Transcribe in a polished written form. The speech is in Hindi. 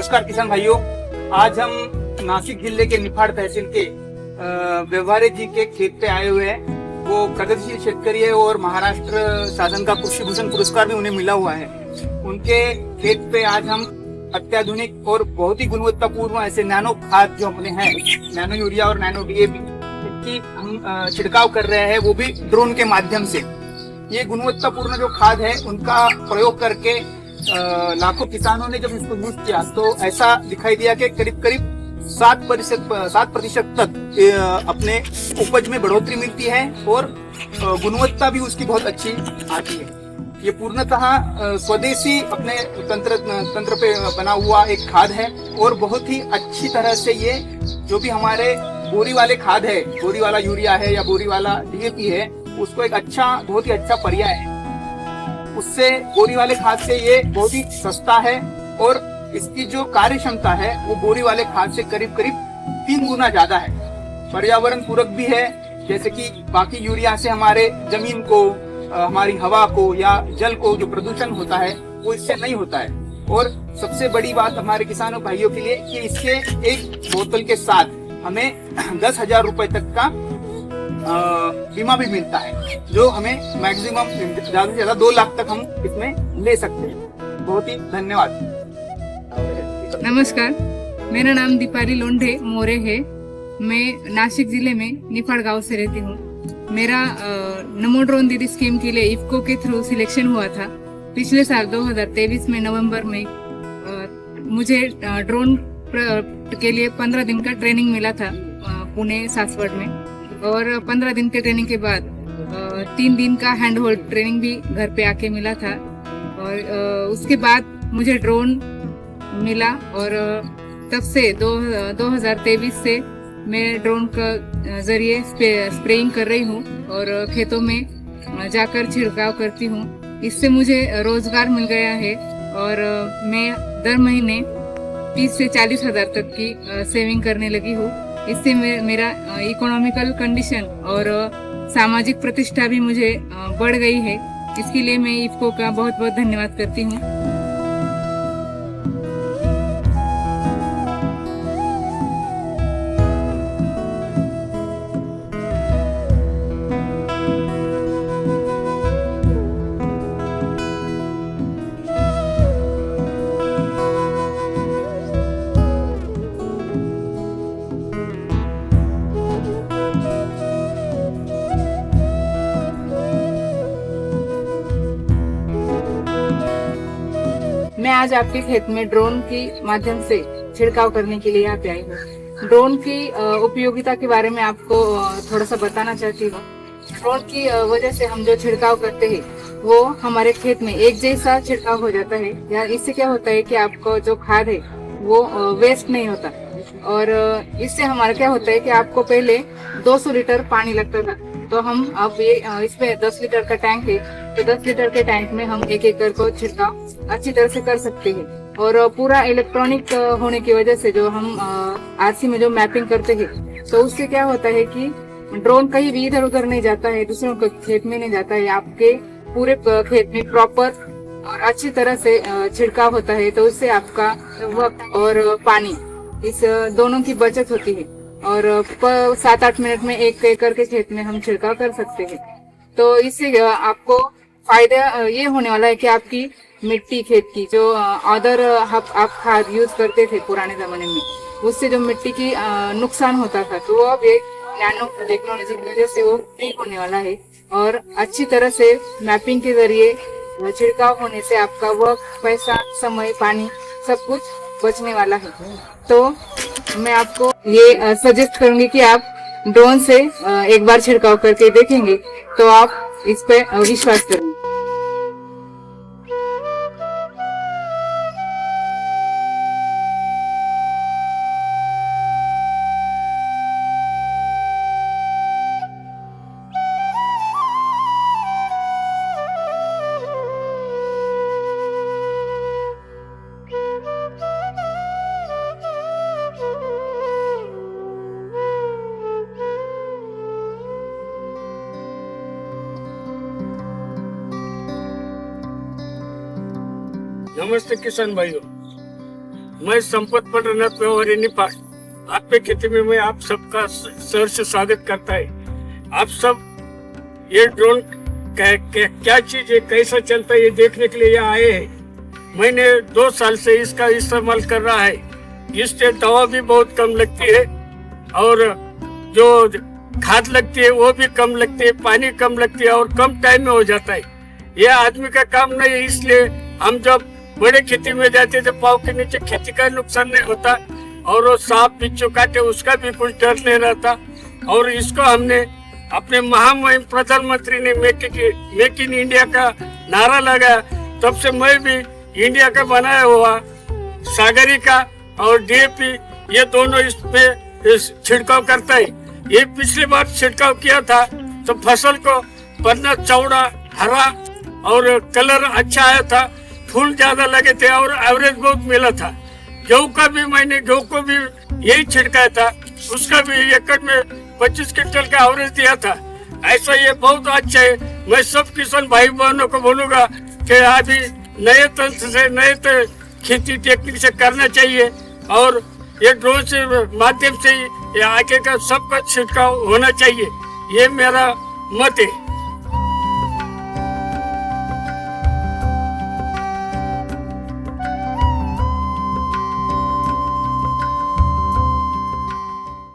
नमस्कार किसान भाइयों। आज हम नासिक जिले के निफाड़ तहसील के व्यवहारे जी के खेत पे आए हुए हैं। वो प्रगतिशील शेतकरी है और महाराष्ट्र शासन का कृषि भूषण पुरस्कार भी उन्हें मिला हुआ है। उनके खेत पे आज हम अत्याधुनिक और बहुत ही गुणवत्तापूर्ण ऐसे नैनो खाद जो अपने हैं, नैनो यूरिया और नैनो डीएपी, इसकी हम छिड़काव कर रहे हैं, वो भी ड्रोन के माध्यम से। ये गुणवत्तापूर्ण जो खाद है उनका प्रयोग करके लाखों किसानों ने जब इसको यूज किया तो ऐसा दिखाई दिया कि करीब करीब 7% तक अपने उपज में बढ़ोतरी मिलती है और गुणवत्ता भी उसकी बहुत अच्छी आती है। ये पूर्णतः स्वदेशी अपने तंत्र पे बना हुआ एक खाद है और बहुत ही अच्छी तरह से ये जो भी हमारे बोरी वाले खाद है, बोरी वाला यूरिया है या बोरी वाला डीएपी है, उसको एक बहुत ही अच्छा पर्याय है। उससे बोरी वाले खाद से ये बहुत ही सस्ता है और इसकी जो कार्य क्षमता है वो बोरी वाले खाद से करीब करीब 3 गुना ज्यादा है। पर्यावरण पूरक भी है, जैसे कि बाकी यूरिया से हमारे जमीन को, हमारी हवा को या जल को जो प्रदूषण होता है वो इससे नहीं होता है। और सबसे बड़ी बात हमारे किसानों भाइयों के लिए कि इससे एक बोतल के साथ हमें 10,000 रुपए तक का बीमा भी मिलता है, जो हमें मैक्सिमम ज्यादा से ज्यादा 2 लाख तक हम इसमें ले सकते हैं। बहुत ही धन्यवाद। नमस्कार, मेरा नाम दीपाली लोंढे मोरे है। मैं नासिक जिले में निफाड़ गांव से रहती हूँ। मेरा नमो ड्रोन दीदी स्कीम के लिए इफ्को के थ्रू सिलेक्शन हुआ था पिछले साल 2023 में नवंबर में। मुझे ड्रोन के लिए 15 दिन का ट्रेनिंग मिला था पुणे सासवड़ में, और 15 दिन के ट्रेनिंग के बाद 3 दिन का हैंड होल्ड ट्रेनिंग भी घर पे आके मिला था। और उसके बाद मुझे ड्रोन मिला और तब से 2023 से मैं ड्रोन का जरिए स्प्रेइंग कर रही हूँ और खेतों में जाकर छिड़काव करती हूँ। इससे मुझे रोजगार मिल गया है और मैं दर महीने 30 से 40 हजार तक की सेविंग करने लगी हूँ। इससे मेरा इकोनॉमिकल कंडीशन और सामाजिक प्रतिष्ठा भी मुझे बढ़ गई है। इसके लिए मैं इफ्को का बहुत बहुत धन्यवाद करती हूँ। मैं आज आपके खेत में ड्रोन की माध्यम से छिड़काव करने के लिए यहाँ पे आई हूँ। ड्रोन की उपयोगिता के बारे में आपको थोड़ा सा बताना चाहती हूँ। ड्रोन की वजह से हम जो छिड़काव करते हैं वो हमारे खेत में एक जैसा छिड़काव हो जाता है। या इससे क्या होता है कि आपको जो खाद है वो वेस्ट नहीं होता। और इससे हमारा क्या होता है कि आपको पहले 200 लीटर पानी लगता था, तो हम अब ये इसमें 10 लीटर का टैंक है, तो 10 लीटर के टैंक में हम 1 एकड़ को छिड़काव अच्छी तरह से कर सकते हैं। और पूरा इलेक्ट्रॉनिक होने की वजह से जो हम आरसी में जो मैपिंग करते हैं, तो उससे क्या होता है कि ड्रोन कहीं भी इधर उधर नहीं जाता है, दूसरों के खेत में नहीं जाता है, आपके पूरे खेत में प्रॉपर और अच्छी तरह से छिड़काव होता है। तो उससे आपका वक्त और पानी, इस दोनों की बचत होती है और 7-8 मिनट में 1 एकड़ के खेत में हम छिड़काव कर सकते हैं। तो इससे आपको फायदा ये होने वाला है कि आपकी मिट्टी खेत की जो अदर आप खाद यूज करते थे पुराने जमाने में, उससे जो मिट्टी की नुकसान होता था, तो वो अब एक नैनो टेक्नोलॉजी की वजह से वो ठीक होने वाला है। और अच्छी तरह से मैपिंग के जरिए छिड़काव होने से आपका वक्त, पैसा, समय, पानी सब कुछ बचने वाला है। तो मैं आपको ये सजेस्ट करूंगी कि आप ड्रोन से एक बार छिड़काव करके देखेंगे तो आप इस पे विश्वास करेंगे। नमस्ते किसान भाइयों, मैं संपत पंडरनाथ व्यवहारी निपाट आपके खेती में मैं आप सबका सहर्ष स्वागत करता है। आप सब ये ड्रोन क्या चीज है, कैसा चलता है, ये देखने के लिए यहाँ आए हैं। मैंने 2 साल से इसका इस्तेमाल कर रहा है। इससे दवा भी बहुत कम लगती है और जो खाद लगती है वो भी कम लगती है, पानी कम लगती है और कम टाइम में हो जाता है। ये आदमी का काम नहीं है, इसलिए हम जब बड़े खेती में जाते थे पाव के नीचे खेती का नुकसान नहीं होता और वो सांप बिच्छू काटे उसका भी कुछ डर नहीं रहता। और इसको हमने अपने महामहिम प्रधानमंत्री ने मेक इन इंडिया का नारा लगाया, तब से मैं भी इंडिया का बनाया हुआ सागरिका और डीएपी ये दोनों इस पे छिड़काव करता है। ये पिछली बार छिड़काव किया था तो फसल को पन्ना चौड़ा हरा और कलर अच्छा आया था, फूल ज्यादा लगे थे और एवरेज बहुत मिला था। गेहूं का भी मैंने गेहूं को भी यही छिड़काया था, उसका भी एकड़ में 25 क्विंटल का एवरेज दिया था। ऐसा ये बहुत अच्छा है। मैं सब किसान भाई बहनों को बोलूंगा कि अभी नए तंत्र से नए खेती टेक्निक से करना चाहिए और ये ड्रोन से माध्यम से ये आगे का सबका छिड़काव होना चाहिए। ये मेरा मत है।